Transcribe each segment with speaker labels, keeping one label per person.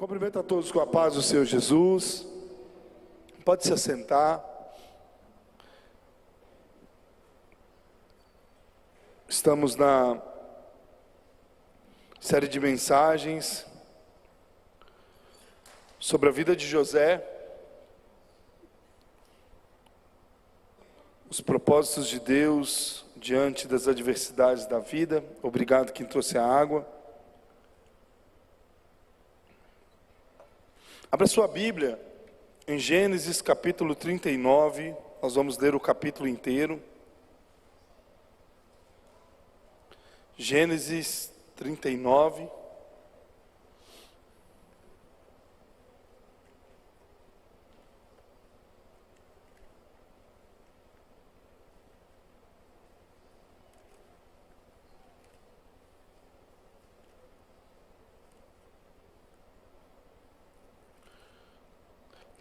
Speaker 1: Cumprimento a todos com a paz do Senhor Jesus. Pode se assentar. Estamos na série de mensagens sobre a vida de José, os propósitos de Deus diante das adversidades da vida. Obrigado quem trouxe a água. Abra sua Bíblia em Gênesis capítulo 39, nós vamos ler o capítulo inteiro. Gênesis 39.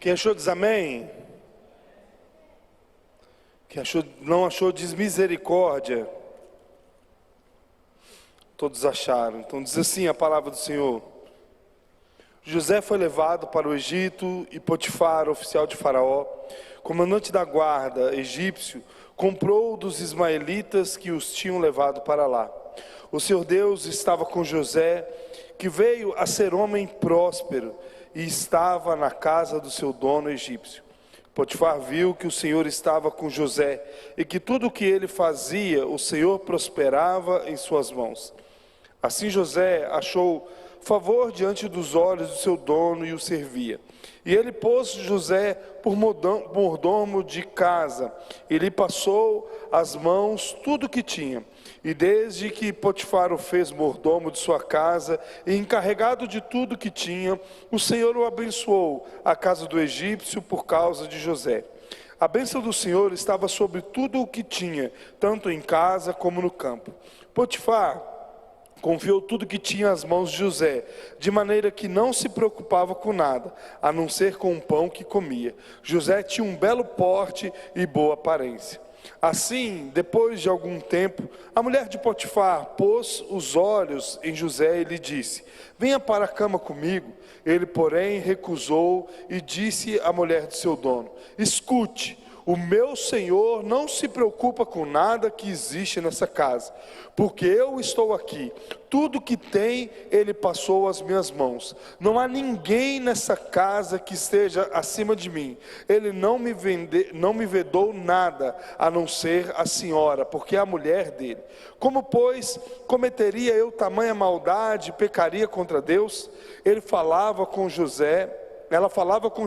Speaker 1: Quem achou diz amém? Quem não achou diz misericórdia. Todos acharam. Então diz assim a palavra do Senhor: José foi levado para o Egito e Potifar, oficial de Faraó, comandante da guarda egípcio, comprou dos ismaelitas que os tinham levado para lá. O Senhor Deus estava com José, que veio a ser homem próspero, e estava na casa do seu dono egípcio. Potifar viu que o Senhor estava com José, e que tudo o que ele fazia, o Senhor prosperava em suas mãos. Assim José achou favor diante dos olhos do seu dono e o servia. E ele pôs José por mordomo de casa, e lhe passou às mãos tudo o que tinha. E desde que Potifar o fez mordomo de sua casa e encarregado de tudo que tinha, o Senhor o abençoou, a casa do egípcio, por causa de José. A bênção do Senhor estava sobre tudo o que tinha, tanto em casa como no campo. Potifar confiou tudo que tinha às mãos de José, de maneira que não se preocupava com nada, a não ser com o pão que comia. José tinha um belo porte e boa aparência. Assim, depois de algum tempo, a mulher de Potifar pôs os olhos em José e lhe disse: venha para a cama comigo. Ele, porém, recusou e disse à mulher de seu dono: escute, o meu senhor não se preocupa com nada que existe nessa casa, porque eu estou aqui. Tudo que tem, ele passou às minhas mãos. Não há ninguém nessa casa que esteja acima de mim. Ele não me vedou nada, a não ser a senhora, porque é a mulher dele. Como, pois, cometeria eu tamanha maldade e pecaria contra Deus? Ela falava com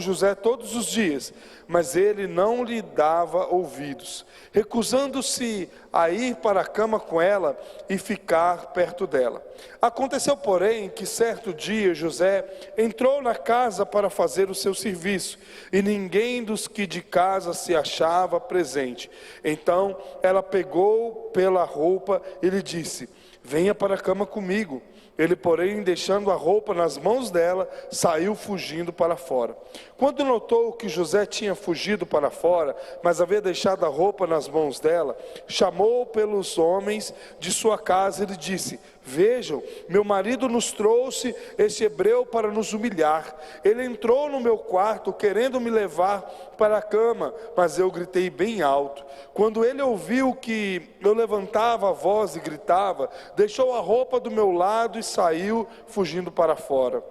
Speaker 1: José todos os dias, mas ele não lhe dava ouvidos, recusando-se a ir para a cama com ela e ficar perto dela. Aconteceu, porém, que certo dia José entrou na casa para fazer o seu serviço, e ninguém dos que de casa se achava presente. Então ela pegou pela roupa e lhe disse: venha para a cama comigo. Ele, porém, deixando a roupa nas mãos dela, saiu fugindo para fora. Quando notou que José tinha fugido para fora, mas havia deixado a roupa nas mãos dela, chamou pelos homens de sua casa e lhe disse: vejam, meu marido nos trouxe este hebreu para nos humilhar. Ele entrou no meu quarto querendo me levar para a cama, mas eu gritei bem alto. Quando ele ouviu que eu levantava a voz e gritava, deixou a roupa do meu lado e saiu fugindo para fora.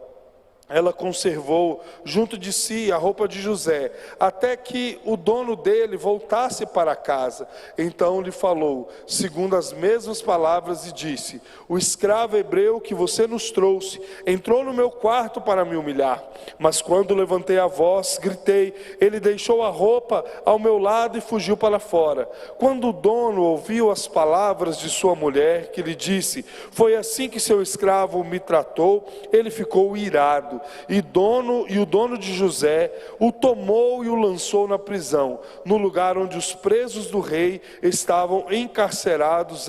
Speaker 1: Ela conservou junto de si a roupa de José, até que o dono dele voltasse para casa. Então lhe falou, segundo as mesmas palavras, e disse: o escravo hebreu que você nos trouxe entrou no meu quarto para me humilhar. Mas quando levantei a voz, gritei, ele deixou a roupa ao meu lado e fugiu para fora. Quando o dono ouviu as palavras de sua mulher, que lhe disse: foi assim que seu escravo me tratou, ele ficou irado. E o dono de José o tomou e o lançou na prisão, no lugar onde os presos do rei estavam encarcerados.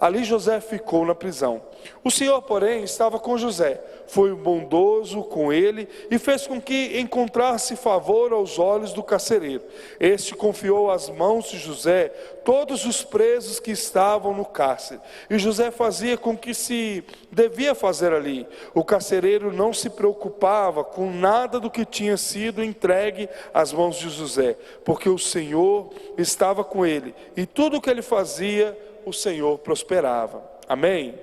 Speaker 1: Ali José ficou na prisão. O Senhor, porém, estava com José, foi bondoso com ele e fez com que encontrasse favor aos olhos do carcereiro. Este confiou às mãos de José todos os presos que estavam no cárcere, e José fazia com que se devia fazer ali. O carcereiro não se preocupava com nada do que tinha sido entregue às mãos de José, porque o Senhor estava com ele, e tudo o que ele fazia, o Senhor prosperava. Amém?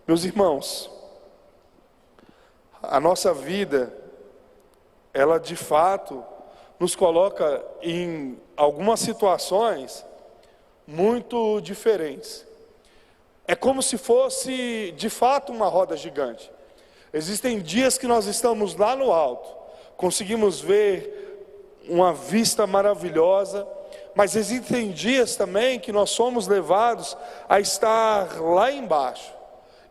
Speaker 1: Meus irmãos, a nossa vida, ela de fato nos coloca em algumas situações muito diferentes. É como se fosse de fato uma roda gigante. Existem dias que nós estamos lá no alto, conseguimos ver uma vista maravilhosa, mas existem dias também que nós somos levados a estar lá embaixo.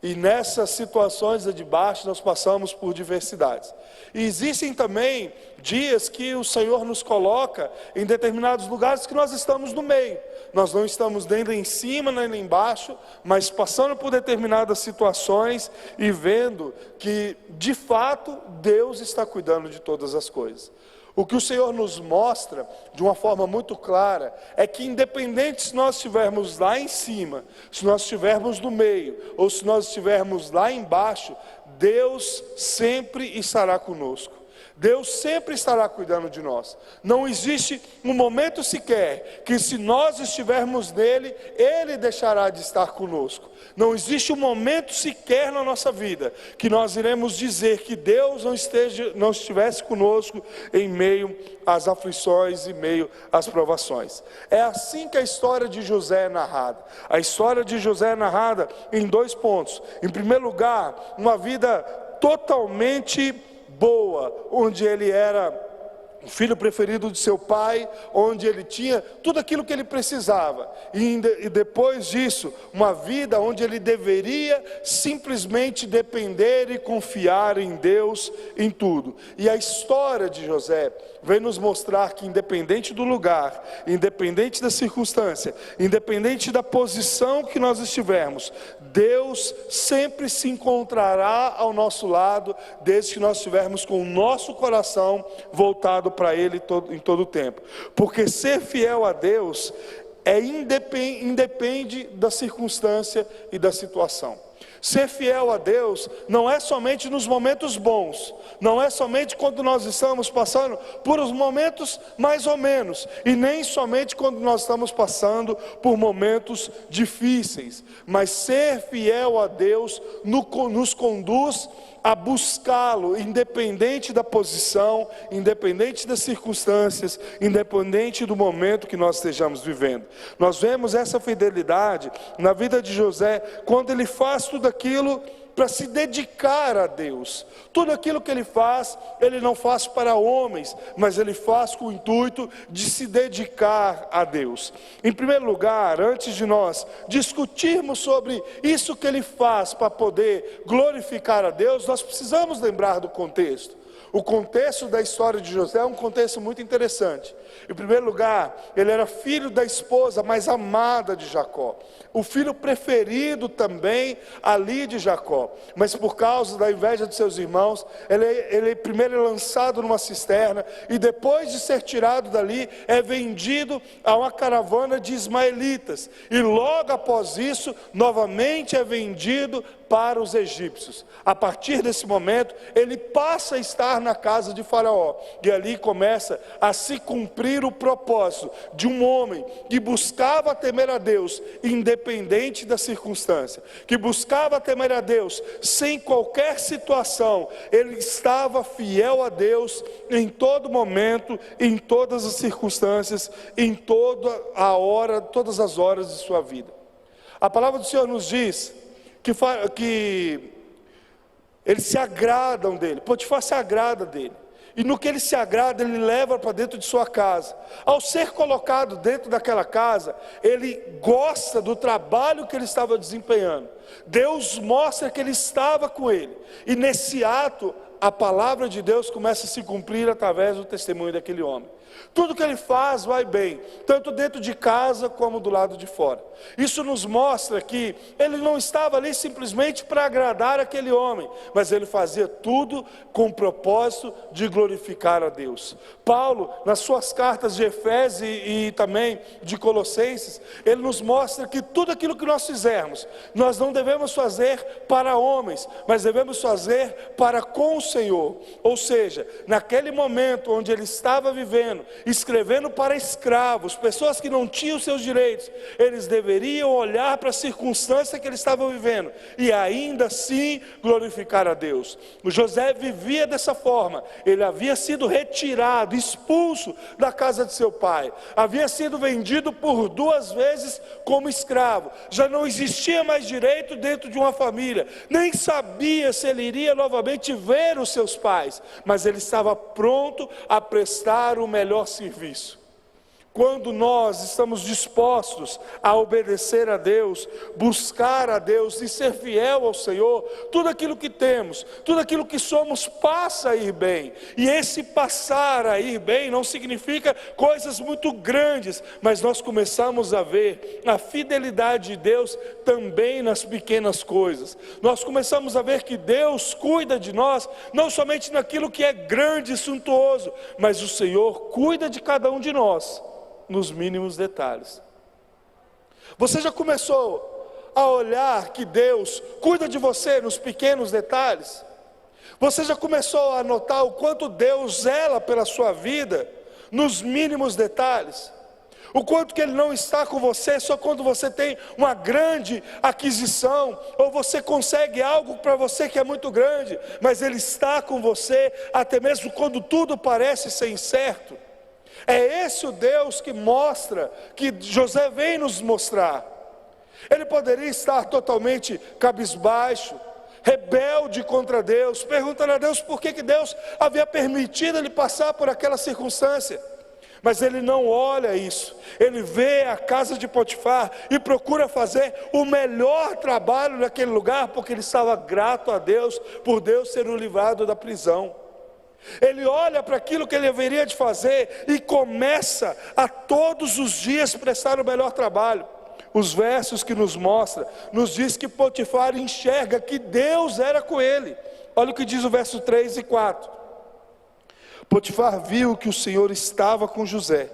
Speaker 1: E nessas situações de baixo nós passamos por diversidades. E existem também dias que o Senhor nos coloca em determinados lugares que nós estamos no meio. Nós não estamos nem lá em cima nem lá embaixo, mas passando por determinadas situações e vendo que de fato Deus está cuidando de todas as coisas. O que o Senhor nos mostra de uma forma muito clara é que independente se nós estivermos lá em cima, se nós estivermos no meio ou se nós estivermos lá embaixo, Deus sempre estará conosco. Deus sempre estará cuidando de nós. Não existe um momento sequer que se nós estivermos nele, Ele deixará de estar conosco. Não existe um momento sequer na nossa vida que nós iremos dizer que Deus não estivesse conosco em meio às aflições, em meio às provações. É assim que a história de José é narrada. A história de José é narrada em 2 pontos. Em primeiro lugar, uma vida totalmente boa, onde ele era o filho preferido de seu pai, onde ele tinha tudo aquilo que ele precisava, e depois disso, uma vida onde ele deveria simplesmente depender e confiar em Deus em tudo. E a história de José vem nos mostrar que independente do lugar, independente da circunstância, independente da posição que nós estivermos, Deus sempre se encontrará ao nosso lado, desde que nós estivermos com o nosso coração voltado para Ele em todo o tempo. Porque ser fiel a Deus independe da circunstância e da situação. Ser fiel a Deus não é somente nos momentos bons, não é somente quando nós estamos passando por os momentos mais ou menos, e nem somente quando nós estamos passando por momentos difíceis, mas ser fiel a Deus nos conduz a buscá-lo, independente da posição, independente das circunstâncias, independente do momento que nós estejamos vivendo. Nós vemos essa fidelidade na vida de José, quando ele faz tudo aquilo para se dedicar a Deus. Tudo aquilo que ele faz, ele não faz para homens, mas ele faz com o intuito de se dedicar a Deus. Em primeiro lugar, antes de nós discutirmos sobre isso que ele faz para poder glorificar a Deus, nós precisamos lembrar do contexto. O contexto da história de José é um contexto muito interessante. Em primeiro lugar, ele era filho da esposa mais amada de Jacó, o filho preferido também ali de Jacó, mas por causa da inveja de seus irmãos, ele primeiro é lançado numa cisterna, e depois de ser tirado dali, é vendido a uma caravana de ismaelitas, e logo após isso, novamente é vendido para os egípcios. A partir desse momento, ele passa a estar na casa de Faraó, e ali começa a se cumprir o propósito de um homem que buscava temer a Deus, independente da circunstância, que buscava temer a Deus sem qualquer situação. Ele estava fiel a Deus em todo momento, em todas as circunstâncias, em toda a hora, todas as horas de sua vida. A palavra do Senhor nos diz que eles se agradam dele, Potifar se agrada dele, e no que ele se agrada, ele leva para dentro de sua casa. Ao ser colocado dentro daquela casa, ele gosta do trabalho que ele estava desempenhando. Deus mostra que ele estava com ele, e nesse ato, a palavra de Deus começa a se cumprir através do testemunho daquele homem. Tudo que ele faz vai bem, tanto dentro de casa como do lado de fora. Isso nos mostra que ele não estava ali simplesmente para agradar aquele homem, mas ele fazia tudo com o propósito de glorificar a Deus. Paulo, nas suas cartas de Efésios e também de Colossenses, ele nos mostra que tudo aquilo que nós fizermos, nós não devemos fazer para homens, mas devemos fazer para com o Senhor. Ou seja, naquele momento onde ele estava vivendo, escrevendo para escravos, pessoas que não tinham seus direitos, eles deveriam olhar para a circunstância que eles estavam vivendo e ainda assim glorificar a Deus. O José vivia dessa forma. Ele havia sido retirado, expulso da casa de seu pai, havia sido vendido por 2 vezes como escravo, já não existia mais direito dentro de uma família, nem sabia se ele iria novamente ver os seus pais, mas ele estava pronto a prestar o melhor serviço. Quando nós estamos dispostos a obedecer a Deus, buscar a Deus e ser fiel ao Senhor, tudo aquilo que temos, tudo aquilo que somos passa a ir bem. E esse passar a ir bem não significa coisas muito grandes, mas nós começamos a ver a fidelidade de Deus também nas pequenas coisas. Nós começamos a ver que Deus cuida de nós, não somente naquilo que é grande e suntuoso, mas o Senhor cuida de cada um de nós nos mínimos detalhes. Você já começou a olhar que Deus cuida de você nos pequenos detalhes? Você já começou a notar o quanto Deus zela pela sua vida nos mínimos detalhes? O quanto que Ele não está com você só quando você tem uma grande aquisição, ou você consegue algo para você que é muito grande, mas Ele está com você até mesmo quando tudo parece ser incerto. É esse o Deus que mostra, que José vem nos mostrar. Ele poderia estar totalmente cabisbaixo, rebelde contra Deus, perguntando a Deus por que Deus havia permitido ele passar por aquela circunstância. Mas ele não olha isso, ele vê a casa de Potifar e procura fazer o melhor trabalho naquele lugar, porque ele estava grato a Deus, por Deus ter o livrado da prisão. Ele olha para aquilo que ele deveria de fazer e começa a todos os dias prestar o melhor trabalho. Os versos que nos mostra, nos diz que Potifar enxerga que Deus era com ele. Olha o que diz o verso 3 e 4. Potifar viu que o Senhor estava com José,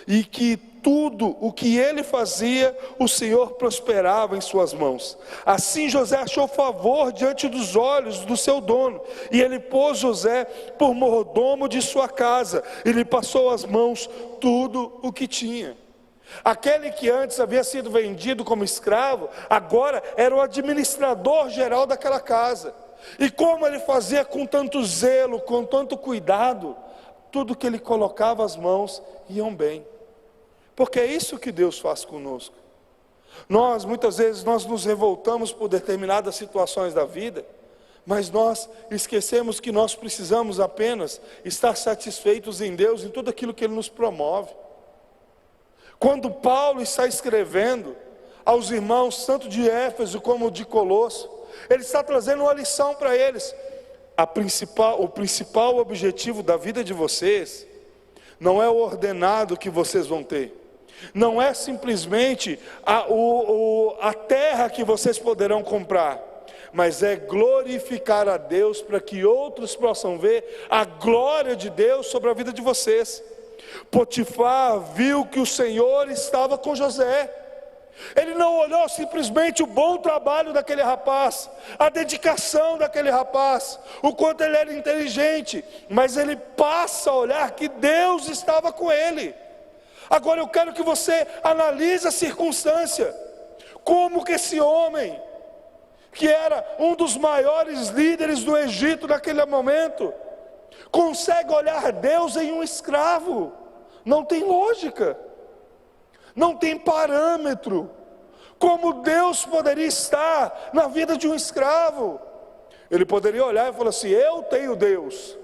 Speaker 1: e que tudo o que ele fazia, o Senhor prosperava em suas mãos. Assim José achou favor diante dos olhos do seu dono, e ele pôs José por mordomo de sua casa, e lhe passou às mãos tudo o que tinha. Aquele que antes havia sido vendido como escravo, agora era o administrador geral daquela casa. E como ele fazia com tanto zelo, com tanto cuidado, tudo que ele colocava as mãos iam bem. Porque é isso que Deus faz conosco. Muitas vezes nós nos revoltamos por determinadas situações da vida, mas nós esquecemos que nós precisamos apenas estar satisfeitos em Deus, em tudo aquilo que Ele nos promove. Quando Paulo está escrevendo aos irmãos, tanto de Éfeso como de Colosso, ele está trazendo uma lição para eles. O principal objetivo da vida de vocês não é o ordenado que vocês vão ter, não é simplesmente a terra que vocês poderão comprar, mas é glorificar a Deus para que outros possam ver a glória de Deus sobre a vida de vocês. Potifar viu que o Senhor estava com José. Ele não olhou simplesmente o bom trabalho daquele rapaz, a dedicação daquele rapaz, o quanto ele era inteligente, mas ele passa a olhar que Deus estava com ele. Agora eu quero que você analise a circunstância. Como que esse homem, que era um dos maiores líderes do Egito naquele momento, consegue olhar Deus em um escravo? Não tem lógica, não tem parâmetro. Como Deus poderia estar na vida de um escravo? Ele poderia olhar e falar assim: eu tenho Deus.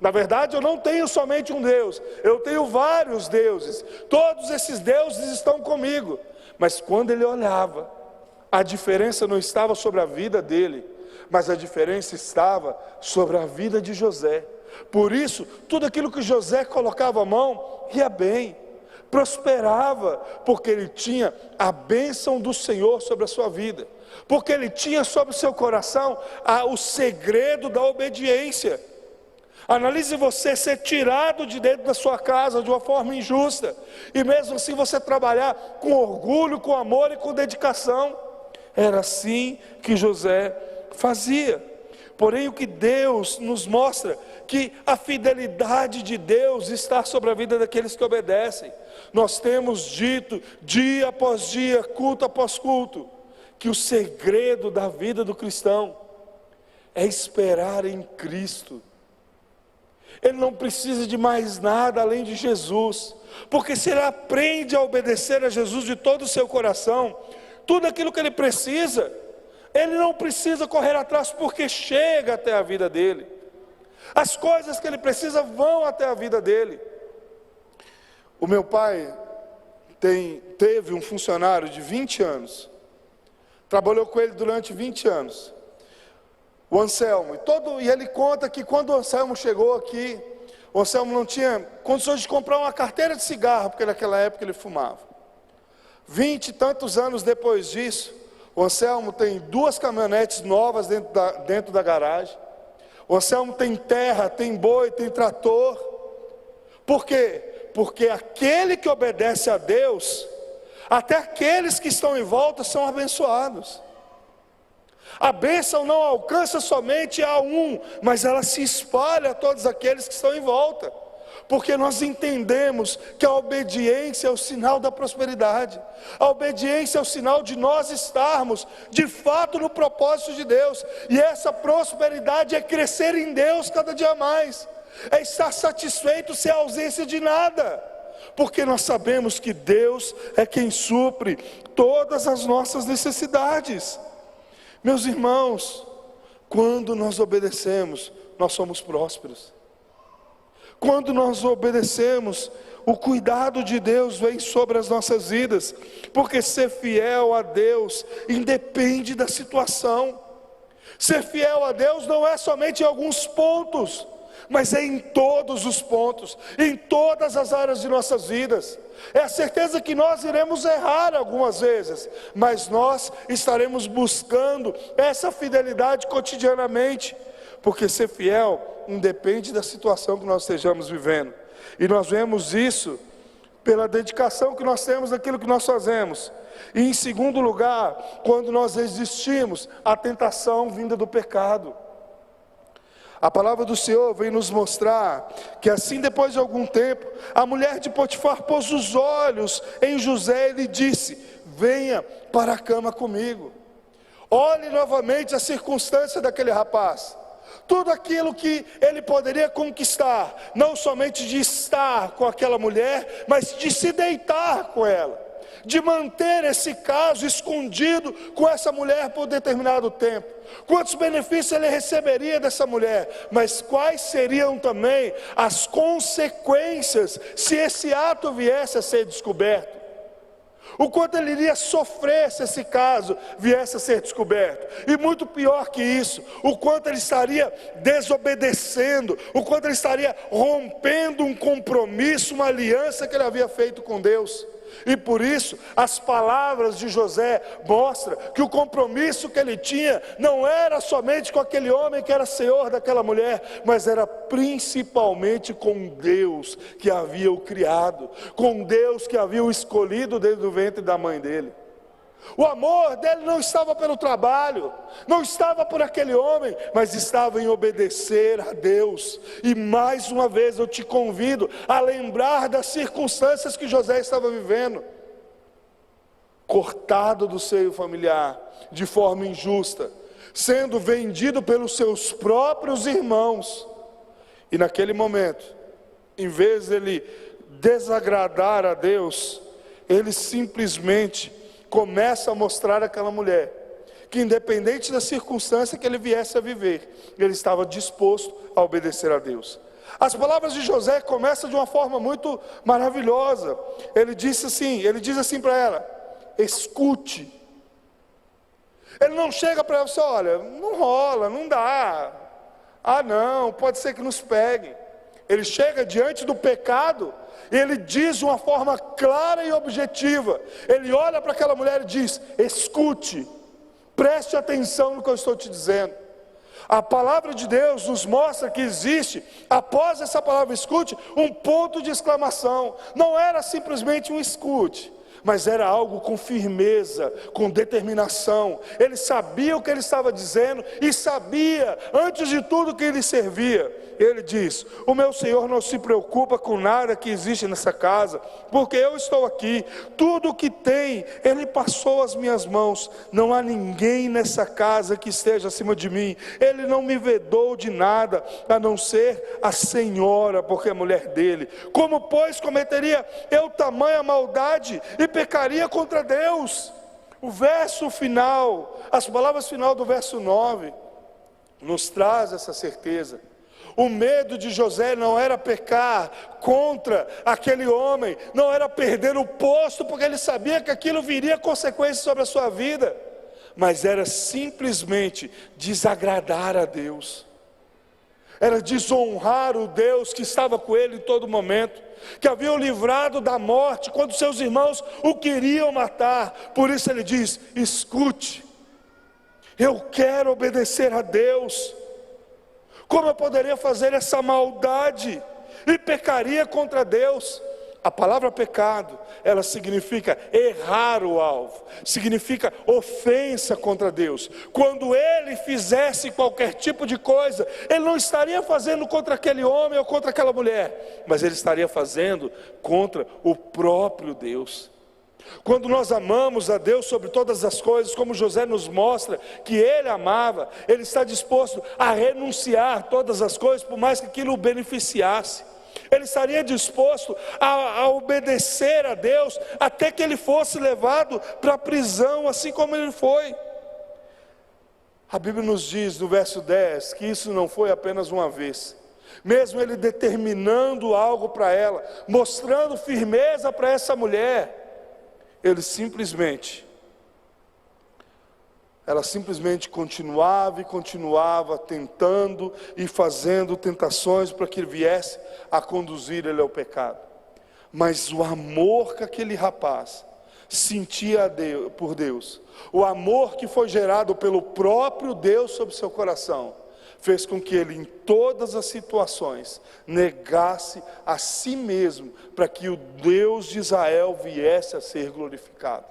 Speaker 1: Na verdade eu não tenho somente um Deus, eu tenho vários deuses, todos esses deuses estão comigo. Mas quando ele olhava, a diferença não estava sobre a vida dele, mas a diferença estava sobre a vida de José. Por isso, tudo aquilo que José colocava a mão, ia bem, prosperava, porque ele tinha a bênção do Senhor sobre a sua vida, porque ele tinha sobre o seu coração o segredo da obediência. Analise você ser tirado de dentro da sua casa de uma forma injusta, e mesmo assim você trabalhar com orgulho, com amor e com dedicação. Era assim que José fazia. Porém, o que Deus nos mostra, que a fidelidade de Deus está sobre a vida daqueles que obedecem. Nós temos dito, dia após dia, culto após culto, que o segredo da vida do cristão é esperar em Cristo. Ele não precisa de mais nada além de Jesus, porque se ele aprende a obedecer a Jesus de todo o seu coração, tudo aquilo que ele precisa, ele não precisa correr atrás, porque chega até a vida dele. As coisas que ele precisa vão até a vida dele. O meu pai teve um funcionário de 20 anos, trabalhou com ele durante 20 anos, o Anselmo, e ele conta que quando o Anselmo chegou aqui, o Anselmo não tinha condições de comprar uma carteira de cigarro, porque naquela época ele fumava. 20 e tantos anos depois disso, o Anselmo tem 2 caminhonetes novas dentro da garagem. O Anselmo tem terra, tem boi, tem trator. Por quê? Porque aquele que obedece a Deus, até aqueles que estão em volta são abençoados. A bênção não alcança somente a um, mas ela se espalha a todos aqueles que estão em volta. Porque nós entendemos que a obediência é o sinal da prosperidade. A obediência é o sinal de nós estarmos de fato no propósito de Deus. E essa prosperidade é crescer em Deus cada dia mais. É estar satisfeito sem a ausência de nada. Porque nós sabemos que Deus é quem supre todas as nossas necessidades. Meus irmãos, quando nós obedecemos, nós somos prósperos. Quando nós obedecemos, o cuidado de Deus vem sobre as nossas vidas, porque ser fiel a Deus independe da situação. Ser fiel a Deus não é somente em alguns pontos, mas é em todos os pontos, em todas as áreas de nossas vidas. É a certeza que nós iremos errar algumas vezes, mas nós estaremos buscando essa fidelidade cotidianamente, porque ser fiel independe da situação que nós estejamos vivendo. E nós vemos isso pela dedicação que nós temos naquilo que nós fazemos. E em segundo lugar, quando nós resistimos à tentação vinda do pecado. A palavra do Senhor vem nos mostrar que assim, depois de algum tempo, a mulher de Potifar pôs os olhos em José e lhe disse: venha para a cama comigo. Olhe novamente a circunstância daquele rapaz. Tudo aquilo que ele poderia conquistar, não somente de estar com aquela mulher, mas de se deitar com ela, de manter esse caso escondido com essa mulher por determinado tempo. Quantos benefícios ele receberia dessa mulher, mas quais seriam também as consequências se esse ato viesse a ser descoberto? O quanto ele iria sofrer se esse caso viesse a ser descoberto. E muito pior que isso, o quanto ele estaria desobedecendo, o quanto ele estaria rompendo um compromisso, uma aliança que ele havia feito com Deus. E por isso, as palavras de José mostram que o compromisso que ele tinha não era somente com aquele homem que era senhor daquela mulher, mas era principalmente com Deus que havia o criado, com Deus que havia o escolhido desde o ventre da mãe dele. O amor dele não estava pelo trabalho, não estava por aquele homem, mas estava em obedecer a Deus. E mais uma vez eu te convido a lembrar das circunstâncias que José estava vivendo. Cortado do seio familiar, de forma injusta, sendo vendido pelos seus próprios irmãos. E naquele momento, em vez de ele desagradar a Deus, ele simplesmente começa a mostrar àquela mulher que, independente da circunstância que ele viesse a viver, ele estava disposto a obedecer a Deus. As palavras de José começam de uma forma muito maravilhosa. Ele diz assim para ela: escute. Ele não chega para ela e diz: olha, não rola, não dá. Ah não, pode ser que nos peguem. Ele chega diante do pecado, e ele diz de uma forma clara e objetiva. Ele olha para aquela mulher e diz: escute, preste atenção no que eu estou te dizendo. A palavra de Deus nos mostra que existe, após essa palavra escute, um ponto de exclamação. Não era simplesmente um escute, mas era algo com firmeza, com determinação. Ele sabia o que ele estava dizendo e sabia, antes de tudo, que ele servia. Ele diz: o meu Senhor não se preocupa com nada que existe nessa casa, porque eu estou aqui. Tudo o que tem, Ele passou às minhas mãos. Não há ninguém nessa casa que esteja acima de mim. Ele não me vedou de nada, a não ser a Senhora, porque é mulher dele. Como, pois, cometeria eu tamanha maldade e pecaria contra Deus? O verso final, as palavras final do verso 9, nos traz essa certeza. O medo de José não era pecar contra aquele homem, não era perder o posto, porque ele sabia que aquilo viria consequências sobre a sua vida, mas era simplesmente desagradar a Deus, era desonrar o Deus que estava com ele em todo momento, que havia o livrado da morte quando seus irmãos o queriam matar. Por isso ele diz: escute, eu quero obedecer a Deus. Como eu poderia fazer essa maldade e pecaria contra Deus? A palavra pecado, ela significa errar o alvo, significa ofensa contra Deus. Quando ele fizesse qualquer tipo de coisa, ele não estaria fazendo contra aquele homem ou contra aquela mulher, mas ele estaria fazendo contra o próprio Deus. Quando nós amamos a Deus sobre todas as coisas, como José nos mostra que ele amava, ele está disposto a renunciar todas as coisas, por mais que aquilo o beneficiasse. Ele estaria disposto a obedecer a Deus, até que ele fosse levado para a prisão, assim como ele foi. A Bíblia nos diz no verso 10, que isso não foi apenas uma vez. Mesmo ele determinando algo para ela, mostrando firmeza para essa mulher, ela simplesmente continuava e continuava tentando e fazendo tentações para que ele viesse a conduzir ele ao pecado. Mas o amor que aquele rapaz sentia por Deus, o amor que foi gerado pelo próprio Deus sobre seu coração, fez com que ele, em todas as situações, negasse a si mesmo, para que o Deus de Israel viesse a ser glorificado.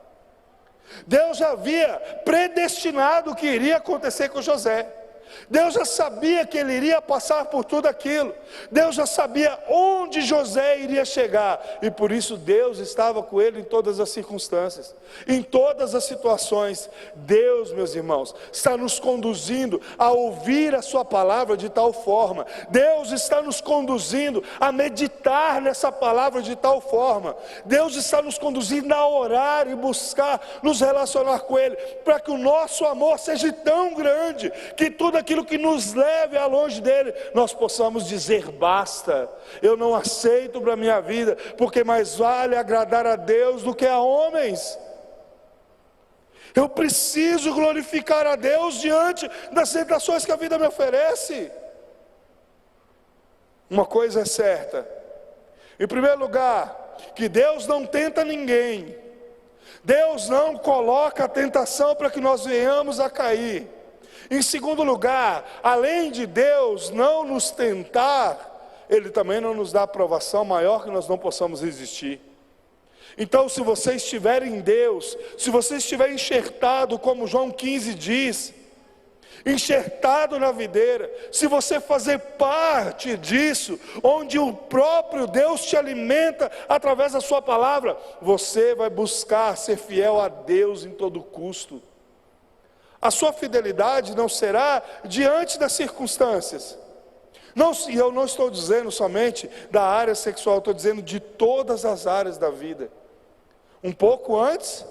Speaker 1: Deus já havia predestinado o que iria acontecer com José. Deus já sabia que ele iria passar por tudo aquilo. Deus já sabia onde José iria chegar, e por isso Deus estava com ele em todas as circunstâncias, em todas as situações. Deus, meus irmãos, está nos conduzindo a ouvir a sua palavra de tal forma. Deus está nos conduzindo a meditar nessa palavra de tal forma. Deus está nos conduzindo a orar e buscar nos relacionar com ele, para que o nosso amor seja tão grande, que tudo aquilo que nos leve a longe dele, nós possamos dizer: basta, eu não aceito para a minha vida, porque mais vale agradar a Deus do que a homens. Eu preciso glorificar a Deus diante das tentações que a vida me oferece. Uma coisa é certa: em primeiro lugar, que Deus não tenta ninguém. Deus não coloca a tentação para que nós venhamos a cair. Em segundo lugar, além de Deus não nos tentar, Ele também não nos dá aprovação maior que nós não possamos resistir. Então, se você estiver em Deus, se você estiver enxertado, como João 15 diz, enxertado na videira, se você fazer parte disso, onde o próprio Deus te alimenta através da sua palavra, você vai buscar ser fiel a Deus em todo custo. A sua fidelidade não será diante das circunstâncias. Eu não estou dizendo somente da área sexual, estou dizendo de todas as áreas da vida. Um pouco antes,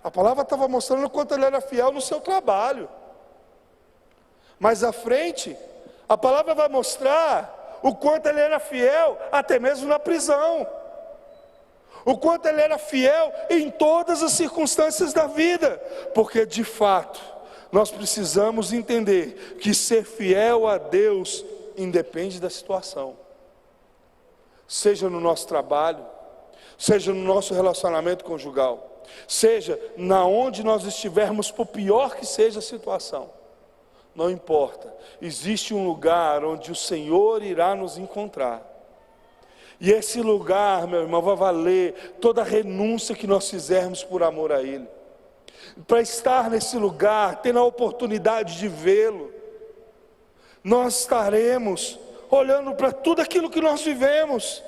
Speaker 1: a palavra estava mostrando o quanto ele era fiel no seu trabalho. Mais à frente, a palavra vai mostrar o quanto ele era fiel até mesmo na prisão. O quanto ele era fiel em todas as circunstâncias da vida, porque de fato, nós precisamos entender que ser fiel a Deus independe da situação. Seja no nosso trabalho, seja no nosso relacionamento conjugal, seja na onde nós estivermos, por pior que seja a situação, não importa, existe um lugar onde o Senhor irá nos encontrar, e esse lugar, meu irmão, vai valer toda a renúncia que nós fizermos por amor a Ele. Para estar nesse lugar, tendo a oportunidade de vê-lo, nós estaremos olhando para tudo aquilo que nós vivemos,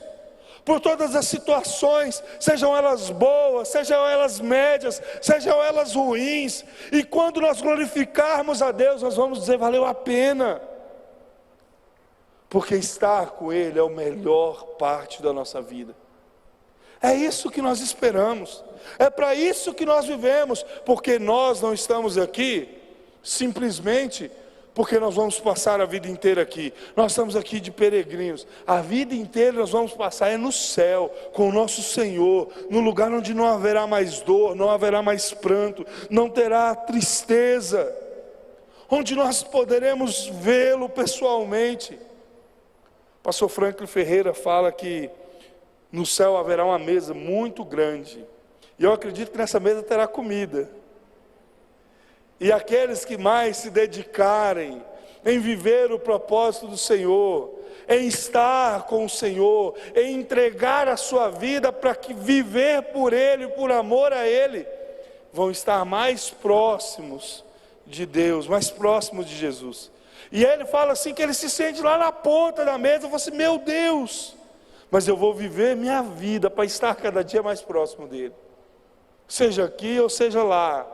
Speaker 1: por todas as situações, sejam elas boas, sejam elas médias, sejam elas ruins, e quando nós glorificarmos a Deus, nós vamos dizer: valeu a pena, porque estar com Ele é a melhor parte da nossa vida. É isso que nós esperamos, é para isso que nós vivemos, porque nós não estamos aqui simplesmente porque nós vamos passar a vida inteira aqui. Nós estamos aqui de peregrinos. A vida inteira nós vamos passar no céu, com o nosso Senhor, no lugar onde não haverá mais dor, não haverá mais pranto, não terá tristeza, onde nós poderemos vê-lo pessoalmente. Pastor Franklin Ferreira fala que no céu haverá uma mesa muito grande, e eu acredito que nessa mesa terá comida. E aqueles que mais se dedicarem em viver o propósito do Senhor, em estar com o Senhor, em entregar a sua vida para que viver por Ele, por amor a Ele, vão estar mais próximos de Deus, mais próximos de Jesus. E ele fala assim, que ele se sente lá na ponta da mesa, fala assim: meu Deus, mas eu vou viver minha vida para estar cada dia mais próximo dele, seja aqui ou seja lá.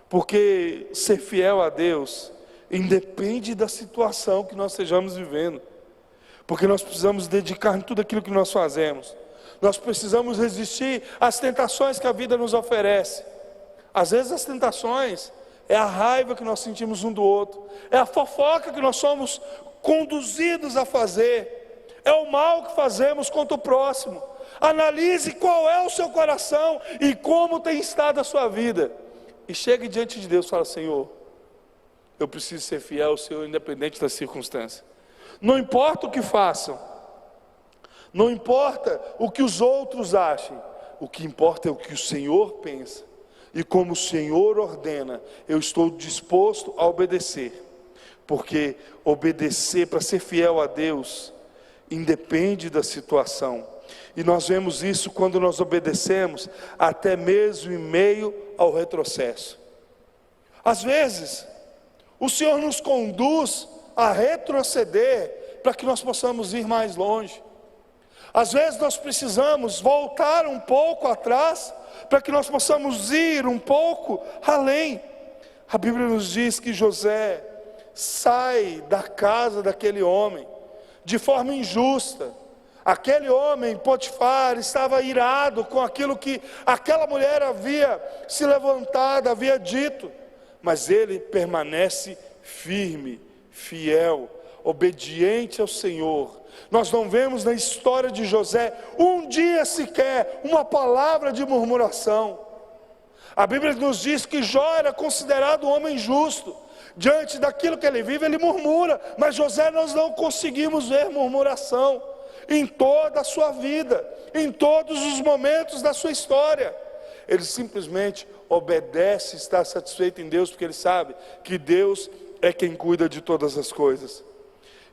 Speaker 1: Porque ser fiel a Deus independe da situação que nós estejamos vivendo, porque nós precisamos dedicar em tudo aquilo que nós fazemos. Nós precisamos resistir às tentações que a vida nos oferece. Às vezes as tentações é a raiva que nós sentimos um do outro, é a fofoca que nós somos conduzidos a fazer, é o mal que fazemos contra o próximo. Analise qual é o seu coração e como tem estado a sua vida, e chegue diante de Deus e fala: Senhor, eu preciso ser fiel ao Senhor independente das circunstâncias. Não importa o que façam, não importa o que os outros achem, o que importa é o que o Senhor pensa, e como o Senhor ordena, eu estou disposto a obedecer, porque obedecer, para ser fiel a Deus, independe da situação. E nós vemos isso quando nós obedecemos, até mesmo em meio ao retrocesso. Às vezes, o Senhor nos conduz a retroceder para que nós possamos ir mais longe. Às vezes nós precisamos voltar um pouco atrás para que nós possamos ir um pouco além. A Bíblia nos diz que José sai da casa daquele homem de forma injusta. Aquele homem, Potifar, estava irado com aquilo que aquela mulher havia se levantado, havia dito, mas ele permanece firme, fiel, obediente ao Senhor. Nós não vemos na história de José um dia sequer uma palavra de murmuração. A Bíblia nos diz que Jó era considerado um homem justo. Diante daquilo que ele vive, ele murmura, mas José nós não conseguimos ver murmuração em toda a sua vida, em todos os momentos da sua história. Ele simplesmente obedece, está satisfeito em Deus, porque ele sabe que Deus é quem cuida de todas as coisas.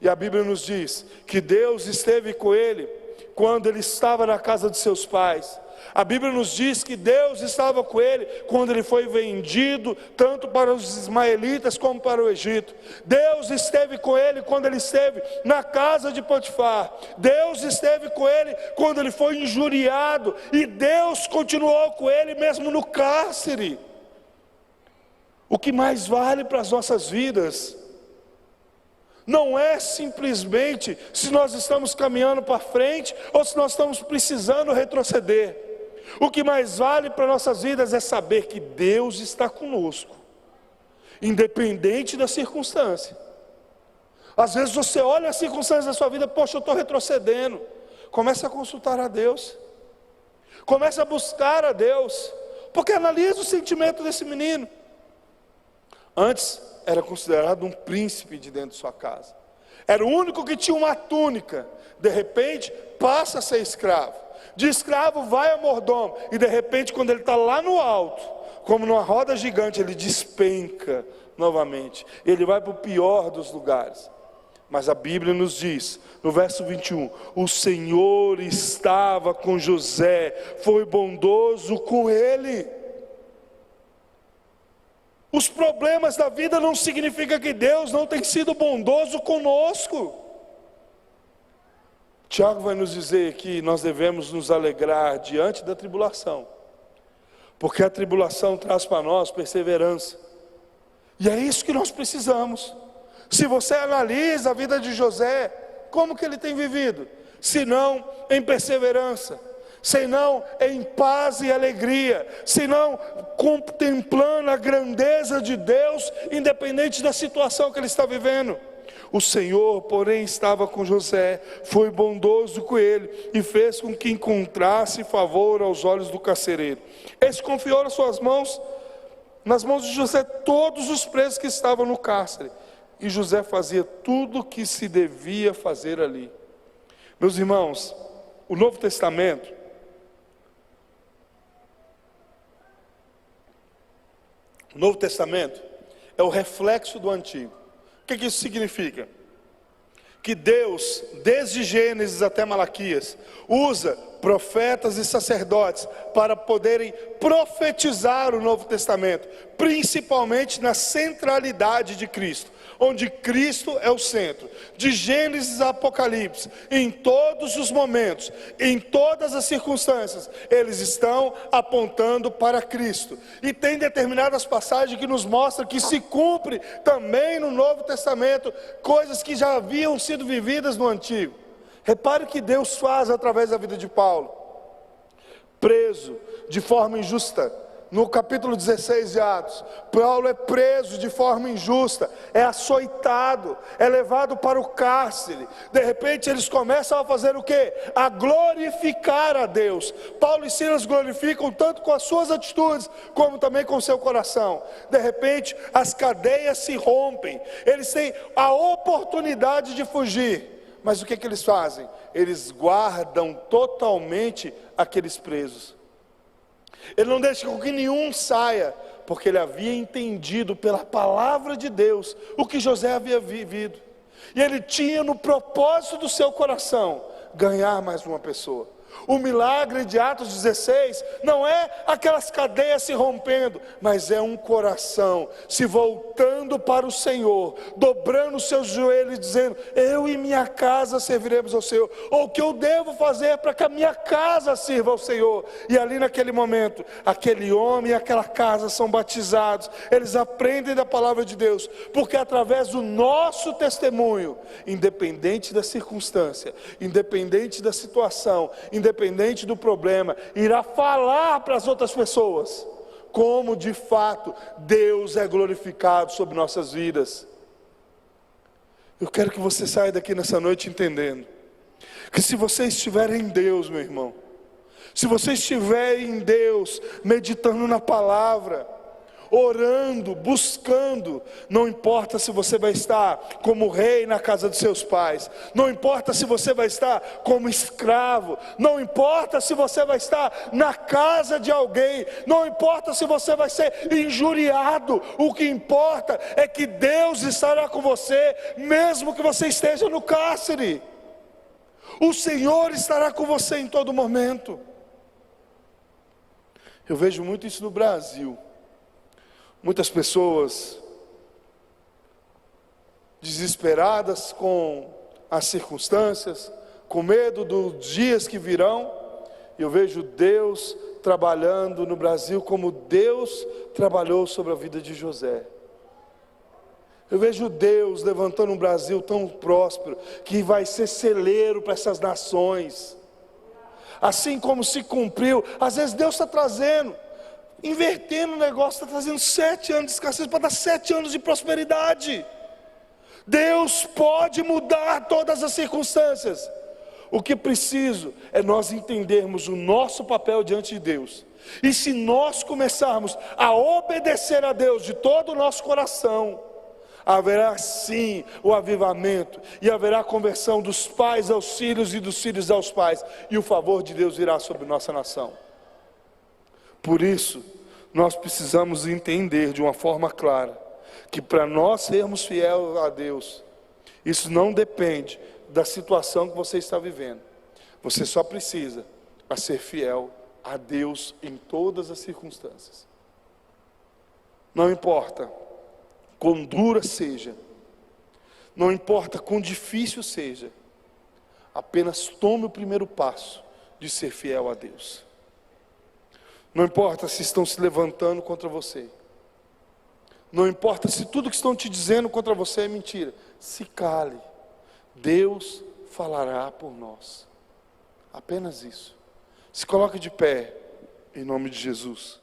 Speaker 1: E a Bíblia nos diz que Deus esteve com ele quando ele estava na casa de seus pais. A Bíblia nos diz que Deus estava com ele quando ele foi vendido, tanto para os ismaelitas como para o Egito. Deus esteve com ele quando ele esteve na casa de Potifar. Deus esteve com ele quando ele foi injuriado, e Deus continuou com ele mesmo no cárcere. O que mais vale para as nossas vidas não é simplesmente se nós estamos caminhando para frente ou se nós estamos precisando retroceder. O que mais vale para nossas vidas é saber que Deus está conosco, independente da circunstância. Às vezes você olha as circunstâncias da sua vida: poxa, eu estou retrocedendo. Comece a consultar a Deus, comece a buscar a Deus, porque analisa o sentimento desse menino. Antes era considerado um príncipe de dentro de sua casa. Era o único que tinha uma túnica. De repente passa a ser escravo. De escravo vai a mordomo. E de repente, quando ele está lá no alto, como numa roda gigante, ele despenca novamente. Ele vai para o pior dos lugares. Mas a Bíblia nos diz, no verso 21, o Senhor estava com José, foi bondoso com ele. Os problemas da vida não significam que Deus não tem sido bondoso conosco. Tiago vai nos dizer que nós devemos nos alegrar diante da tribulação, porque a tribulação traz para nós perseverança, e é isso que nós precisamos. Se você analisa a vida de José, como que ele tem vivido? Se não em perseverança, senão em paz e alegria, senão contemplando a grandeza de Deus, independente da situação que ele está vivendo. O Senhor, porém, estava com José, foi bondoso com ele e fez com que encontrasse favor aos olhos do carcereiro. Esse confiou nas mãos de José, todos os presos que estavam no cárcere. E José fazia tudo o que se devia fazer ali. Meus irmãos, o Novo Testamento é o reflexo do Antigo. O que isso significa? Que Deus, desde Gênesis até Malaquias, usa profetas e sacerdotes para poderem profetizar o Novo Testamento, principalmente na centralidade de Cristo, onde Cristo é o centro. De Gênesis a Apocalipse, em todos os momentos, em todas as circunstâncias, eles estão apontando para Cristo. E tem determinadas passagens que nos mostram que se cumpre também no Novo Testamento coisas que já haviam sido vividas no Antigo. Repare o que Deus faz através da vida de Paulo. Preso de forma injusta, no capítulo 16 de Atos, Paulo é preso de forma injusta, é açoitado, é levado para o cárcere. De repente eles começam a fazer o quê? A glorificar a Deus. Paulo e Silas glorificam tanto com as suas atitudes, como também com o seu coração. De repente as cadeias se rompem, eles têm a oportunidade de fugir. Mas o que eles fazem? Eles guardam totalmente aqueles presos. Ele não deixa com que nenhum saia, porque ele havia entendido pela palavra de Deus o que José havia vivido. E ele tinha no propósito do seu coração ganhar mais uma pessoa. O milagre de Atos 16 não é aquelas cadeias se rompendo, mas é um coração se voltando para o Senhor, dobrando os seus joelhos e dizendo: eu e minha casa serviremos ao Senhor. Ou o que eu devo fazer para que a minha casa sirva ao Senhor? E ali naquele momento, aquele homem e aquela casa são batizados. Eles aprendem da palavra de Deus, porque através do nosso testemunho, independente da circunstância, independente da situação, independente do problema, irá falar para as outras pessoas como de fato Deus é glorificado sobre nossas vidas. Eu quero que você saia daqui nessa noite entendendo que se você estiver em Deus, meu irmão, se você estiver em Deus, meditando na palavra, orando, buscando, não importa se você vai estar como rei na casa de seus pais, não importa se você vai estar como escravo, não importa se você vai estar na casa de alguém, não importa se você vai ser injuriado, o que importa é que Deus estará com você, mesmo que você esteja no cárcere. O Senhor estará com você em todo momento. Eu vejo muito isso no Brasil. Muitas pessoas desesperadas com as circunstâncias, com medo dos dias que virão. Eu vejo Deus trabalhando no Brasil como Deus trabalhou sobre a vida de José. Eu vejo Deus levantando um Brasil tão próspero, que vai ser celeiro para essas nações. Assim como se cumpriu, às vezes Deus está trazendo, invertendo o negócio, está trazendo 7 anos de escassez para dar 7 anos de prosperidade. Deus pode mudar todas as circunstâncias. O que preciso é nós entendermos o nosso papel diante de Deus. E se nós começarmos a obedecer a Deus de todo o nosso coração, haverá sim o avivamento, e haverá a conversão dos pais aos filhos e dos filhos aos pais, e o favor de Deus virá sobre nossa nação. Por isso, nós precisamos entender de uma forma clara, que para nós sermos fiéis a Deus, isso não depende da situação que você está vivendo. Você só precisa ser fiel a Deus em todas as circunstâncias. Não importa quão dura seja, não importa quão difícil seja, apenas tome o primeiro passo de ser fiel a Deus. Não importa se estão se levantando contra você, não importa se tudo que estão te dizendo contra você é mentira, se cale, Deus falará por nós. Apenas isso. Se coloque de pé, em nome de Jesus.